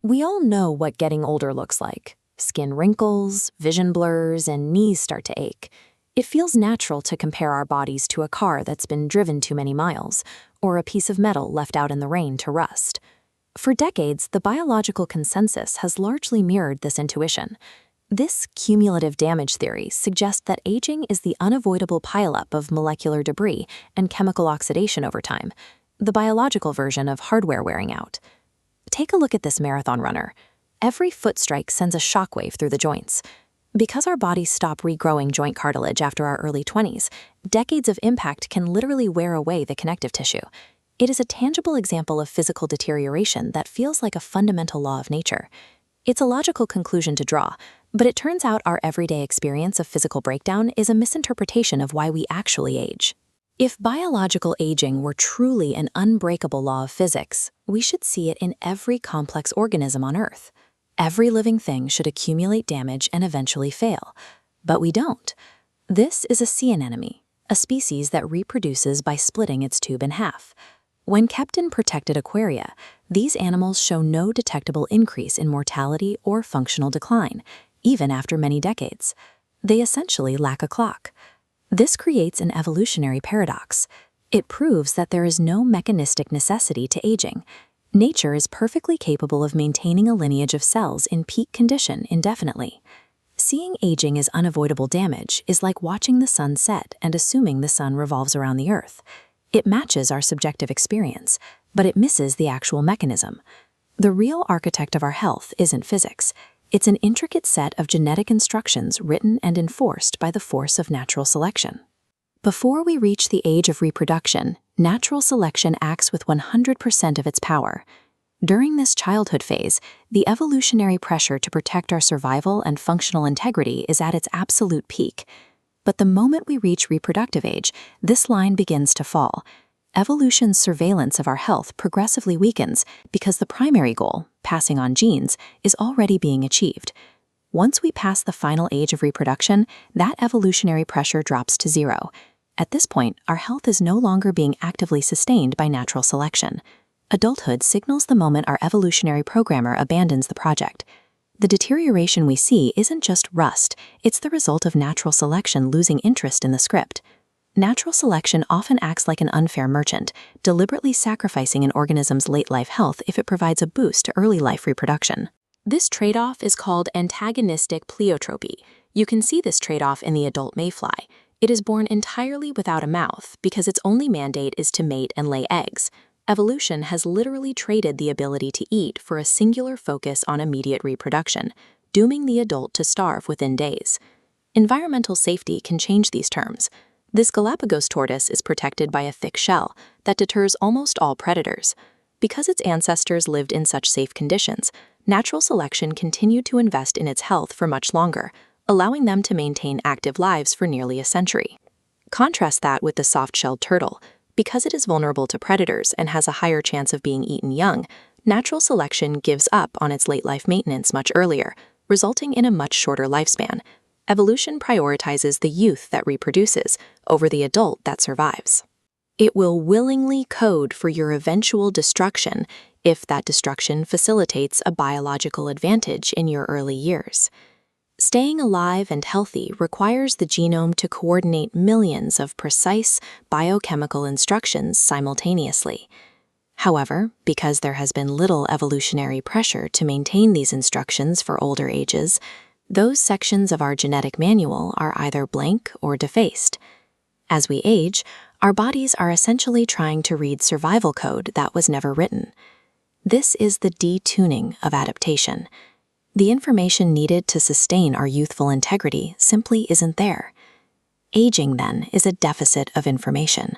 We all know what getting older looks like. Skin wrinkles, vision blurs, and knees start to ache. It feels natural to compare our bodies to a car that's been driven too many miles, or a piece of metal left out in the rain to rust. For decades, the biological consensus has largely mirrored this intuition. This cumulative damage theory suggests that aging is the unavoidable pileup of molecular debris and chemical oxidation over time, the biological version of hardware wearing out. Take a look at this marathon runner. Every foot strike sends a shockwave through the joints. Because our bodies stop regrowing joint cartilage after our early 20s, decades of impact can literally wear away the connective tissue. It is a tangible example of physical deterioration that feels like a fundamental law of nature. It's a logical conclusion to draw, but it turns out our everyday experience of physical breakdown is a misinterpretation of why we actually age. If biological aging were truly an unbreakable law of physics, we should see it in every complex organism on Earth. Every living thing should accumulate damage and eventually fail. But we don't. This is a sea anemone, a species that reproduces by splitting its tube in half. When kept in protected aquaria, these animals show no detectable increase in mortality or functional decline, even after many decades. They essentially lack a clock. This creates an evolutionary paradox. It proves that there is no mechanistic necessity to aging. Nature is perfectly capable of maintaining a lineage of cells in peak condition indefinitely. Seeing aging as unavoidable damage is like watching the sun set and assuming the sun revolves around the Earth. It matches our subjective experience, but it misses the actual mechanism. The real architect of our health isn't physics. It's an intricate set of genetic instructions written and enforced by the force of natural selection. Before we reach the age of reproduction, natural selection acts with 100% of its power. During this childhood phase, the evolutionary pressure to protect our survival and functional integrity is at its absolute peak. But the moment we reach reproductive age, this line begins to fall. Evolution's surveillance of our health progressively weakens because the primary goal, passing on genes, is already being achieved. Once we pass the final age of reproduction, that evolutionary pressure drops to zero. At this point, our health is no longer being actively sustained by natural selection. Adulthood signals the moment our evolutionary programmer abandons the project. The deterioration we see isn't just rust, it's the result of natural selection losing interest in the script. Natural selection often acts like an unfair merchant, deliberately sacrificing an organism's late-life health if it provides a boost to early-life reproduction. This trade-off is called antagonistic pleiotropy. You can see this trade-off in the adult mayfly. It is born entirely without a mouth because its only mandate is to mate and lay eggs. Evolution has literally traded the ability to eat for a singular focus on immediate reproduction, dooming the adult to starve within days. Environmental safety can change these terms. This Galapagos tortoise is protected by a thick shell that deters almost all predators. Because its ancestors lived in such safe conditions, natural selection continued to invest in its health for much longer, allowing them to maintain active lives for nearly a century. Contrast that with the soft-shelled turtle. Because it is vulnerable to predators and has a higher chance of being eaten young, natural selection gives up on its late-life maintenance much earlier, resulting in a much shorter lifespan. Evolution prioritizes the youth that reproduces over the adult that survives. It will willingly code for your eventual destruction if that destruction facilitates a biological advantage in your early years. Staying alive and healthy requires the genome to coordinate millions of precise biochemical instructions simultaneously. However, because there has been little evolutionary pressure to maintain these instructions for older ages, those sections of our genetic manual are either blank or defaced. As we age, our bodies are essentially trying to read survival code that was never written. This is the detuning of adaptation. The information needed to sustain our youthful integrity simply isn't there. Aging, then, is a deficit of information.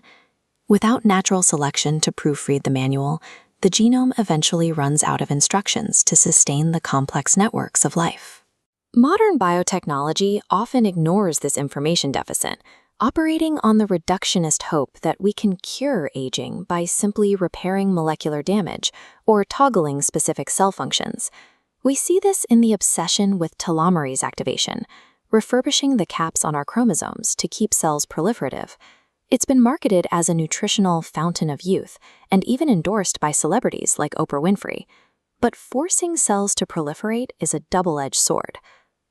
Without natural selection to proofread the manual, the genome eventually runs out of instructions to sustain the complex networks of life. Modern biotechnology often ignores this information deficit, operating on the reductionist hope that we can cure aging by simply repairing molecular damage or toggling specific cell functions. We see this in the obsession with telomerase activation, refurbishing the caps on our chromosomes to keep cells proliferative. It's been marketed as a nutritional fountain of youth and even endorsed by celebrities like Oprah Winfrey. But forcing cells to proliferate is a double-edged sword.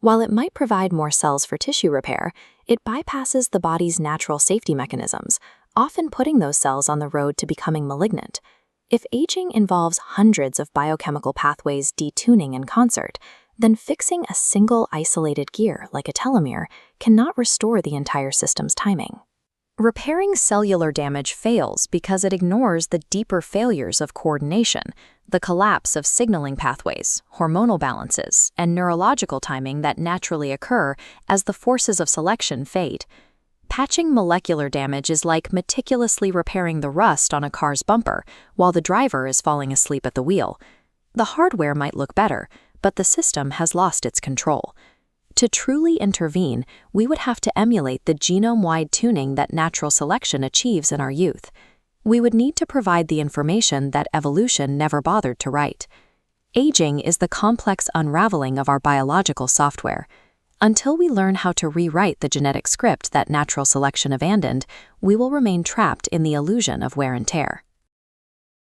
While it might provide more cells for tissue repair, it bypasses the body's natural safety mechanisms, often putting those cells on the road to becoming malignant. If aging involves hundreds of biochemical pathways detuning in concert, then fixing a single isolated gear, like a telomere, cannot restore the entire system's timing. Repairing cellular damage fails because it ignores the deeper failures of coordination, the collapse of signaling pathways, hormonal balances, and neurological timing that naturally occur as the forces of selection fade. Patching molecular damage is like meticulously repairing the rust on a car's bumper while the driver is falling asleep at the wheel. The hardware might look better, but the system has lost its control. To truly intervene, we would have to emulate the genome-wide tuning that natural selection achieves in our youth. We would need to provide the information that evolution never bothered to write. Aging is the complex unraveling of our biological software. Until we learn how to rewrite the genetic script that natural selection abandoned, we will remain trapped in the illusion of wear and tear.